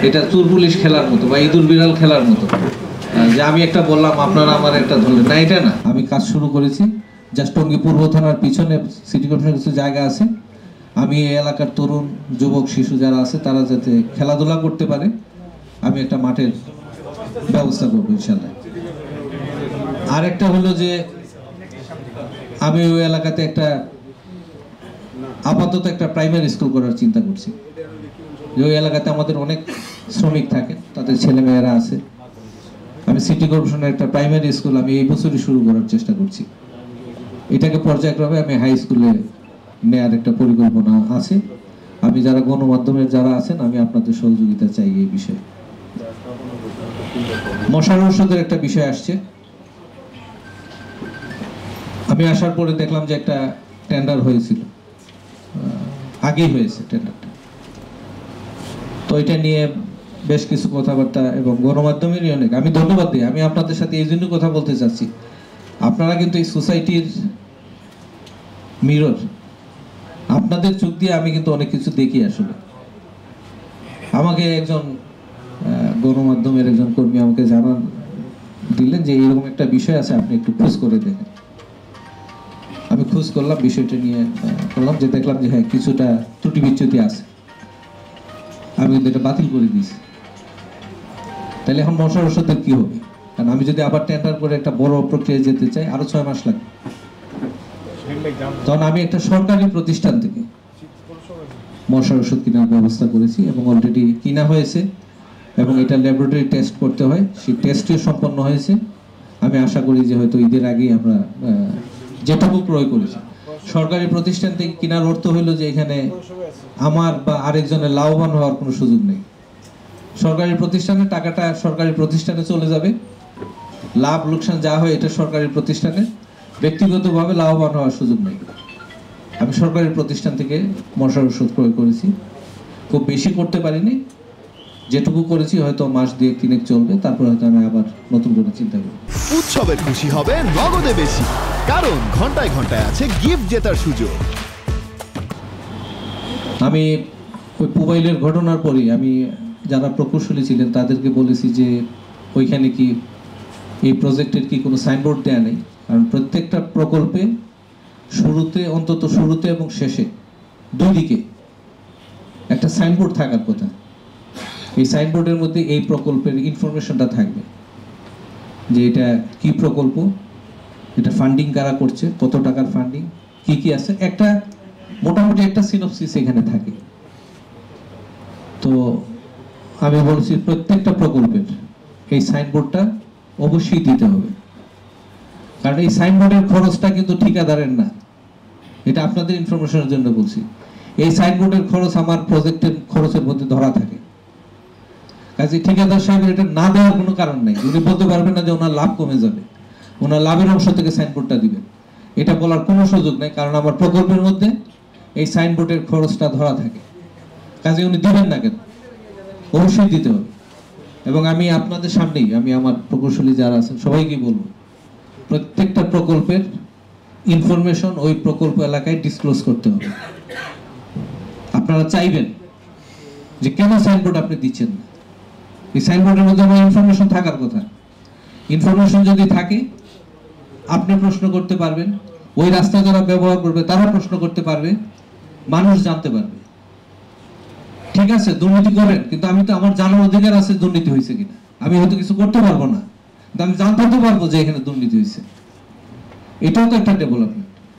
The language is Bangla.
এটা চোর পুলিশ খেলার মতো বা ইঁদুর বিড়াল খেলার মতো, যে আমি একটা বললাম আপনারা আমার একটা ধরলেন না, এটা না। আমি কাজ শুরু করেছি জাস্ট টঙ্গী পূর্ব থানার পিছনে সিটি কর্পোরেশনের কিছু জায়গা আছে, আমি এই এলাকার তরুণ যুবক শিশু যারা আছে তারা যাতে খেলাধুলা করতে পারে, আমি একটা মাঠের ব্যবস্থা করবো ইনশাল্লাহ। আর একটা হলো যে আমি ওই এলাকাতে একটা আপাতত একটা প্রাইমারি স্কুল করার চিন্তা করছি। ওই এলাকাতে আমাদের অনেক শ্রমিক থাকে, তাদের ছেলেমেয়েরা আছে। আমি সিটি কর্পোরেশনের একটা প্রাইমারি স্কুল আমি এই বছরই শুরু করার চেষ্টা করছি। এটাকে পর্যায়ক্রমে আমি হাই স্কুলে নেয়ার একটা পরিকল্পনা আছে। আমি যারা গণমাধ্যমের যারা আছেন, আমি আপনাদের সহযোগিতা চাই এই বিষয়ে। মশার ঔষধের একটা বিষয় আসছে। আমি আসার পরে দেখলাম যে একটা টেন্ডার হয়েছিল, আগেই হয়েছে টেন্ডারটা। তো এটা নিয়ে বেশ কিছু কথাবার্তা এবং গণমাধ্যমেরই অনেক আমি ধন্যবাদ দিই। আমি আপনাদের সাথে এই জন্য কথা বলতে চাচ্ছি, আপনারা কিন্তু এই সোসাইটির মিরর, আপনাদের চোখ দিয়ে আমি কিন্তু অনেক কিছু দেখি। আসলে আমাকে একজন গণমাধ্যমের একজন কর্মী আমাকে জানান দিলেন যে এরকম একটা বিষয় আছে, আপনি একটু খোঁজ করে দেখেন। আমি খোঁজ করলাম, বিষয়টা নিয়ে করলাম, যে দেখলাম যে হ্যাঁ কিছুটা ত্রুটি বিচ্যুতি আছে। আমি কিন্তু এটা বাতিল করে দিয়েছি। তাহলে এখন মশার ওষুধের কি হবে? কারণ আমি যদি আবার টেন্ডার করে একটা বড় প্রক্রিয়া যেতে চাই, আরো 6 মাস লাগবে। তখন আমি একটা সরকারি প্রতিষ্ঠান থেকে মশার ওষুধ কেনার ব্যবস্থা করেছি এবং অলরেডি কিনা হয়েছে এবং এটা ল্যাবরেটরি টেস্ট করতে হয়, সেই টেস্টটিও সম্পন্ন হয়েছে। আমি আশা করি যে হয়তো ঈদের আগেই আমরা যেটুকু ক্রয় করেছি। সরকারি প্রতিষ্ঠান থেকে কেনার অর্থ হইলো যে এখানে আমার বা আরেকজনের লাভবান হওয়ার কোনো সুযোগ নেই। সরকারি প্রতিষ্ঠানের টাকাটা সরকারি প্রতিষ্ঠানে চলে যাবে, লাভ লোকসান যা হয় এটা সরকারি প্রতিষ্ঠানে, ব্যক্তিগতভাবে লাভবান হওয়ার সুযোগ নেই। আমি সরকারি প্রতিষ্ঠান থেকে মশার ওষুধ ক্রয় করেছি, খুব বেশি করতে পারিনি, যেটুকু করেছি হয়তো মাস 2-3 চলবে, তারপর হয়তো আমি আবার নতুন করে চিন্তা করব। উৎসবে খুশি হবে নগদে বেশি, কারণ ঘন্টায় ঘন্টায় আছে গিফট জেতার সুযোগ। আমি ওই মোবাইলের ঘটনার পরে আমি যারা প্রকৌশলী ছিলেন তাদেরকে বলেছি যে ওইখানে কি এই প্রজেক্টের কি কোনো সাইনবোর্ড দেয়া নেই, কারণ প্রত্যেকটা প্রকল্পে শুরুতে, অন্তত শুরুতে এবং শেষে 2 দিকে একটা সাইনবোর্ড থাকার কথা। এই সাইনবোর্ডের মধ্যে এই প্রকল্পের ইনফরমেশনটা থাকবে, যে এটা কি প্রকল্প, এটা ফান্ডিং কারা করছে, কত টাকার ফান্ডিং, কি কি আছে, একটা মোটামুটি একটা সিনপসিস এখানে থাকে। তো আমি বলছি প্রত্যেকটা প্রকল্পের এই সাইনবোর্ডটা অবশ্যই দিতে হবে, কারণ এই সাইনবোর্ডের খরচটা কিন্তু ঠিকাদারের না, এটা আপনাদের ইনফরমেশনের জন্য বলছি। এই সাইনবোর্ডের খরচ আমার প্রজেক্টের খরচের মধ্যে ধরা থাকে, কাজে ঠিকাদার সাহেবের এটা না দেওয়ার কোনো কারণ নেই। উনি বলতে পারবেন না যে ওনার লাভ কমে যাবে, ওনার লাভের অংশ থেকে সাইনবোর্ডটা দিবেন, এটা বলার কোনো সুযোগ নেই, কারণ আমার প্রকল্পের মধ্যে এই সাইনবোর্ডের খরচটা ধরা থাকে। কাজে উনি দিবেন না কেন? অবশ্যই দিতে হবে। এবং আমি আপনাদের সামনেই আমি আমার প্রকৌশলী যারা আছেন সবাইকে বলবো, প্রত্যেকটা প্রকল্পের ইনফরমেশন ওই প্রকল্প এলাকায় ডিসক্লোজ করতে হবে। আপনারা চাইবেন যে কেন সাইনবোর্ড আপনি দিচ্ছেন না, এই সাইনবোর্ডের মধ্যে আমার ইনফরমেশন থাকার কথা। ইনফরমেশন যদি থাকে আপনি প্রশ্ন করতে পারবেন, ওই রাস্তা যারা ব্যবহার করবে তারা প্রশ্ন করতে পারবে, মানুষ জানতে পারবে। ঠিক আছে, দুর্নীতি করেন, কিন্তু আমি তো, আমার জানার অধিকার আছে দুর্নীতি হয়েছে কিনা। আমি হয়তো কিছু করতে পারবো না, কিন্তু আমি জানতে তো পারবো যে এখানে দুর্নীতি হয়েছে। এটাও তো একটা ডেভেলপমেন্ট।